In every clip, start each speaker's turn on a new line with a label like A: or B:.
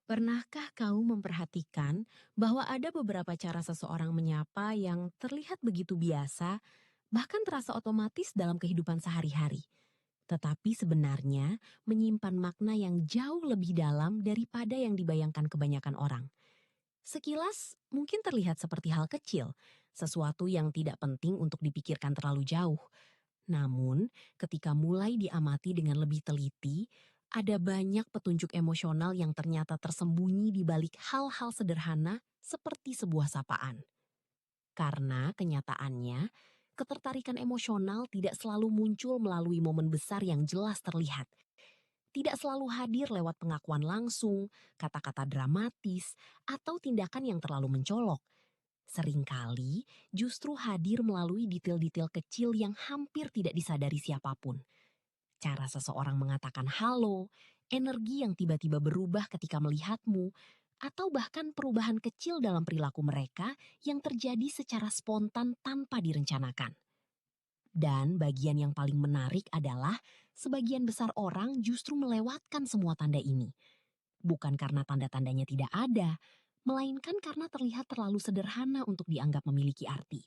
A: Pernahkah kamu memperhatikan bahwa ada beberapa cara seseorang menyapa yang terlihat begitu biasa, bahkan terasa otomatis dalam kehidupan sehari-hari, tetapi sebenarnya menyimpan makna yang jauh lebih dalam daripada yang dibayangkan kebanyakan orang? Sekilas mungkin terlihat seperti hal kecil, sesuatu yang tidak penting untuk dipikirkan terlalu jauh. Namun, ketika mulai diamati dengan lebih teliti, ada banyak petunjuk emosional yang ternyata tersembunyi di balik hal-hal sederhana seperti sebuah sapaan. Karena kenyataannya, ketertarikan emosional tidak selalu muncul melalui momen besar yang jelas terlihat. Tidak selalu hadir lewat pengakuan langsung, kata-kata dramatis, atau tindakan yang terlalu mencolok. Seringkali justru hadir melalui detail-detail kecil yang hampir tidak disadari siapapun. Cara seseorang mengatakan halo, energi yang tiba-tiba berubah ketika melihatmu, atau bahkan perubahan kecil dalam perilaku mereka yang terjadi secara spontan tanpa direncanakan. Dan bagian yang paling menarik adalah sebagian besar orang justru melewatkan semua tanda ini. Bukan karena tanda-tandanya tidak ada, melainkan karena terlihat terlalu sederhana untuk dianggap memiliki arti.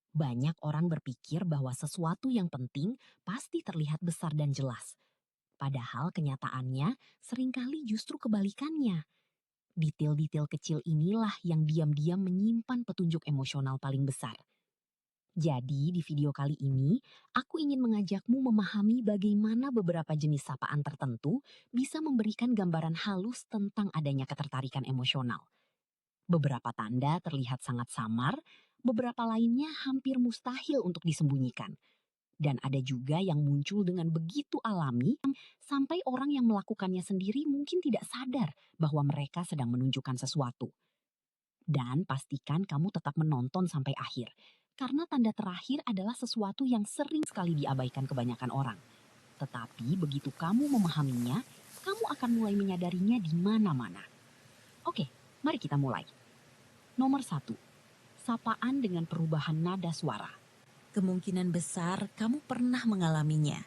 A: Banyak orang berpikir bahwa sesuatu yang penting pasti terlihat besar dan jelas. Padahal kenyataannya seringkali justru kebalikannya. Detail-detail kecil inilah yang diam-diam menyimpan petunjuk emosional paling besar. Jadi di video kali ini, aku ingin mengajakmu memahami bagaimana beberapa jenis sapaan tertentu bisa memberikan gambaran halus tentang adanya ketertarikan emosional. Beberapa tanda terlihat sangat samar, beberapa lainnya hampir mustahil untuk disembunyikan. Dan ada juga yang muncul dengan begitu alami, sampai orang yang melakukannya sendiri mungkin tidak sadar bahwa mereka sedang menunjukkan sesuatu. Dan pastikan kamu tetap menonton sampai akhir, karena tanda terakhir adalah sesuatu yang sering sekali diabaikan kebanyakan orang. Tetapi begitu kamu memahaminya, kamu akan mulai menyadarinya di mana-mana. Oke, mari kita mulai. Nomor 1, sapaan dengan perubahan nada suara. Kemungkinan besar kamu pernah mengalaminya.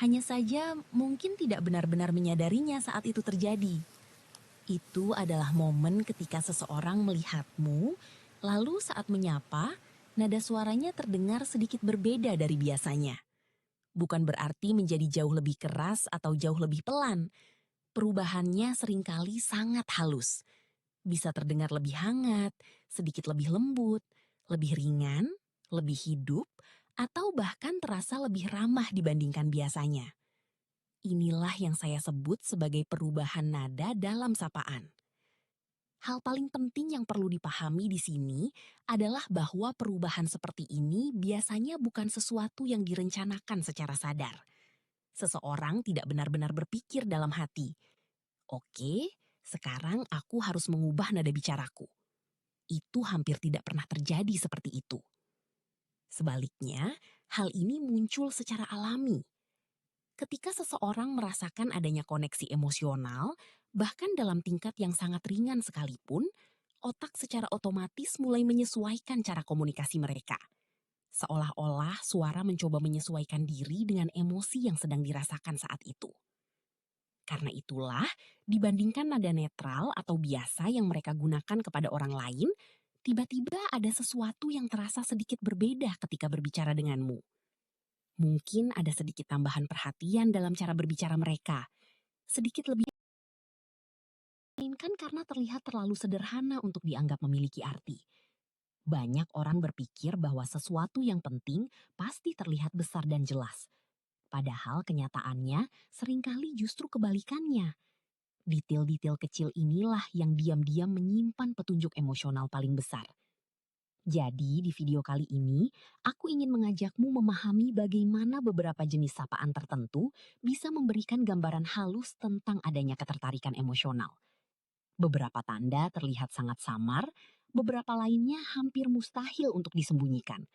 A: Hanya saja mungkin tidak benar-benar menyadarinya saat itu terjadi. Itu adalah momen ketika seseorang melihatmu, lalu saat menyapa, nada suaranya terdengar sedikit berbeda dari biasanya. Bukan berarti menjadi jauh lebih keras atau jauh lebih pelan. Perubahannya seringkali sangat halus. Bisa terdengar lebih hangat, sedikit lebih lembut, lebih ringan, lebih hidup, atau bahkan terasa lebih ramah dibandingkan biasanya. Inilah yang saya sebut sebagai perubahan nada dalam sapaan. Hal paling penting yang perlu dipahami di sini adalah bahwa perubahan seperti ini biasanya bukan sesuatu yang direncanakan secara sadar. Seseorang tidak benar-benar berpikir dalam hati, "Oke, sekarang aku harus mengubah nada bicaraku." Itu hampir tidak pernah terjadi seperti itu. Sebaliknya, hal ini muncul secara alami. Ketika seseorang merasakan adanya koneksi emosional, bahkan dalam tingkat yang sangat ringan sekalipun, otak secara otomatis mulai menyesuaikan cara komunikasi mereka. Seolah-olah suara mencoba menyesuaikan diri dengan emosi yang sedang dirasakan saat itu. Karena itulah, dibandingkan nada netral atau biasa yang mereka gunakan kepada orang lain, tiba-tiba ada sesuatu yang terasa sedikit berbeda ketika berbicara denganmu. Mungkin ada sedikit tambahan perhatian dalam cara berbicara mereka, sedikit lebih, melainkan karena terlihat terlalu sederhana untuk dianggap memiliki arti. Banyak orang berpikir bahwa sesuatu yang penting pasti terlihat besar dan jelas. Padahal kenyataannya seringkali justru kebalikannya. Detail-detail kecil inilah yang diam-diam menyimpan petunjuk emosional paling besar. Jadi di video kali ini, aku ingin mengajakmu memahami bagaimana beberapa jenis sapaan tertentu bisa memberikan gambaran halus tentang adanya ketertarikan emosional. Beberapa tanda terlihat sangat samar, beberapa lainnya hampir mustahil untuk disembunyikan.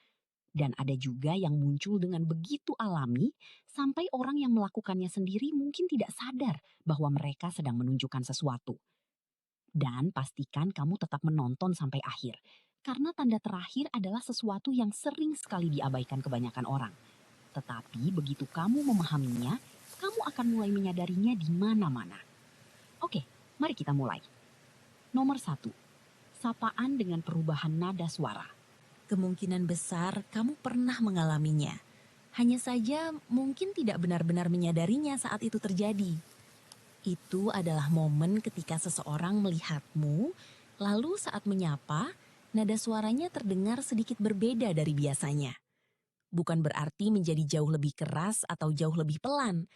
A: Dan ada juga yang muncul dengan begitu alami, sampai orang yang melakukannya sendiri mungkin tidak sadar bahwa mereka sedang menunjukkan sesuatu. Dan pastikan kamu tetap menonton sampai akhir, karena tanda terakhir adalah sesuatu yang sering sekali diabaikan kebanyakan orang. Tetapi begitu kamu memahaminya, kamu akan mulai menyadarinya di mana-mana. Oke,
B: Mari kita mulai. Nomor 1, sapaan dengan perubahan nada suara.
A: Kemungkinan besar kamu pernah mengalaminya. Hanya saja mungkin tidak benar-benar menyadarinya saat itu terjadi. Itu adalah momen ketika seseorang melihatmu, lalu saat menyapa, nada suaranya terdengar sedikit berbeda dari biasanya. Bukan berarti menjadi jauh lebih keras atau jauh lebih pelan.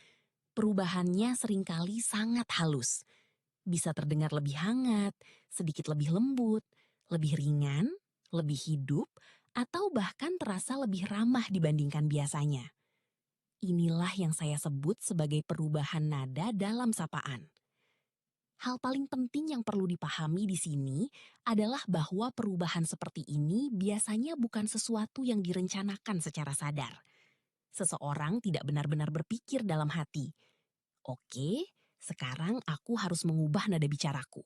A: Perubahannya seringkali sangat halus. Bisa terdengar lebih hangat, sedikit lebih lembut, lebih ringan, lebih hidup, atau bahkan terasa lebih ramah dibandingkan biasanya. Inilah yang saya sebut sebagai perubahan nada dalam sapaan. Hal paling penting yang perlu dipahami di sini adalah bahwa perubahan seperti ini biasanya bukan sesuatu yang direncanakan secara sadar. Seseorang tidak benar-benar berpikir dalam hati, "Oke, sekarang aku harus mengubah nada bicaraku."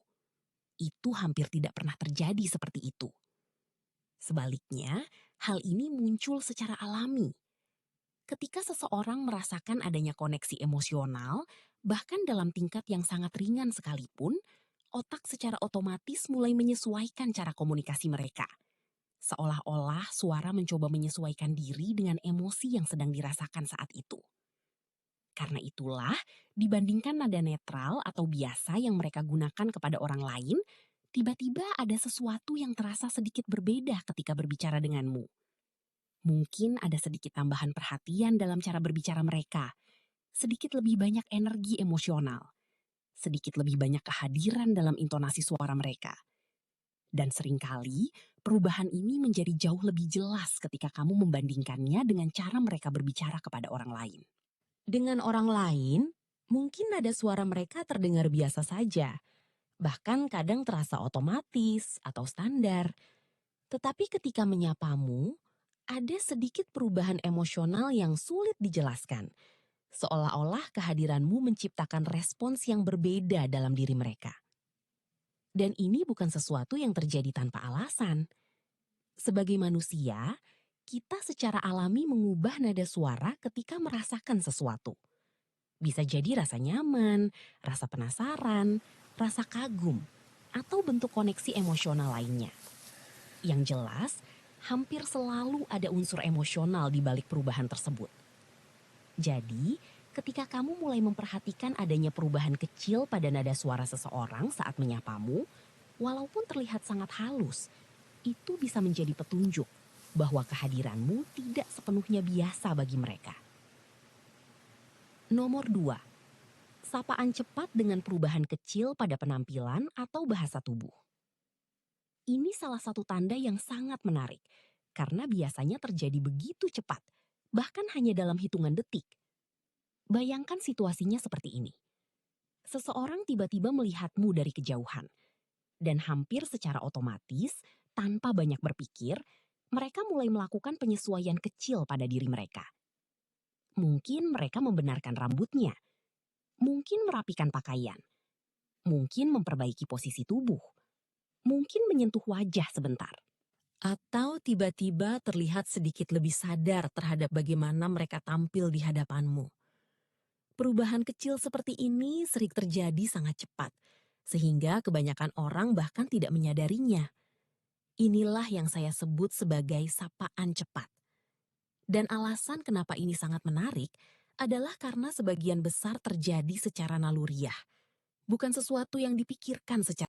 A: Itu hampir tidak pernah terjadi seperti itu. Sebaliknya, hal ini muncul secara alami. Ketika seseorang merasakan adanya koneksi emosional, bahkan dalam tingkat yang sangat ringan sekalipun, otak secara otomatis mulai menyesuaikan cara komunikasi mereka. Seolah-olah suara mencoba menyesuaikan diri dengan emosi yang sedang dirasakan saat itu. Karena itulah, dibandingkan nada netral atau biasa yang mereka gunakan kepada orang lain, tiba-tiba ada sesuatu yang terasa sedikit berbeda ketika berbicara denganmu. Mungkin ada sedikit tambahan perhatian dalam cara berbicara mereka, sedikit lebih banyak energi emosional, sedikit lebih banyak kehadiran dalam intonasi suara mereka. Dan seringkali, perubahan ini menjadi jauh lebih jelas ketika kamu membandingkannya dengan cara mereka berbicara kepada orang lain. Dengan orang lain, mungkin nada suara mereka terdengar biasa saja, bahkan kadang terasa otomatis atau standar. Tetapi ketika menyapamu, ada sedikit perubahan emosional yang sulit dijelaskan. Seolah-olah kehadiranmu menciptakan respons yang berbeda dalam diri mereka. Dan ini bukan sesuatu yang terjadi tanpa alasan. Sebagai manusia, kita secara alami mengubah nada suara ketika merasakan sesuatu. Bisa jadi rasa nyaman, rasa penasaran, rasa kagum, atau bentuk koneksi emosional lainnya. Yang jelas, hampir selalu ada unsur emosional di balik perubahan tersebut. Jadi, ketika kamu mulai memperhatikan adanya perubahan kecil pada nada suara seseorang saat menyapamu, walaupun terlihat sangat halus, itu bisa menjadi petunjuk bahwa kehadiranmu tidak sepenuhnya biasa bagi mereka. Nomor 2, sapaan cepat dengan perubahan kecil pada penampilan atau bahasa tubuh. Ini salah satu tanda yang sangat menarik, karena biasanya terjadi begitu cepat, bahkan hanya dalam hitungan detik. Bayangkan situasinya seperti ini. Seseorang tiba-tiba melihatmu dari kejauhan, dan hampir secara otomatis, tanpa banyak berpikir, mereka mulai melakukan penyesuaian kecil pada diri mereka. Mungkin mereka membenarkan rambutnya, mungkin merapikan pakaian, mungkin memperbaiki posisi tubuh, mungkin menyentuh wajah sebentar. Atau tiba-tiba terlihat sedikit lebih sadar terhadap bagaimana mereka tampil di hadapanmu. Perubahan kecil seperti ini sering terjadi sangat cepat, sehingga kebanyakan orang bahkan tidak menyadarinya. Inilah yang saya sebut sebagai sapaan cepat. Dan alasan kenapa ini sangat menarik adalah karena sebagian besar terjadi secara naluriah, bukan sesuatu yang dipikirkan secara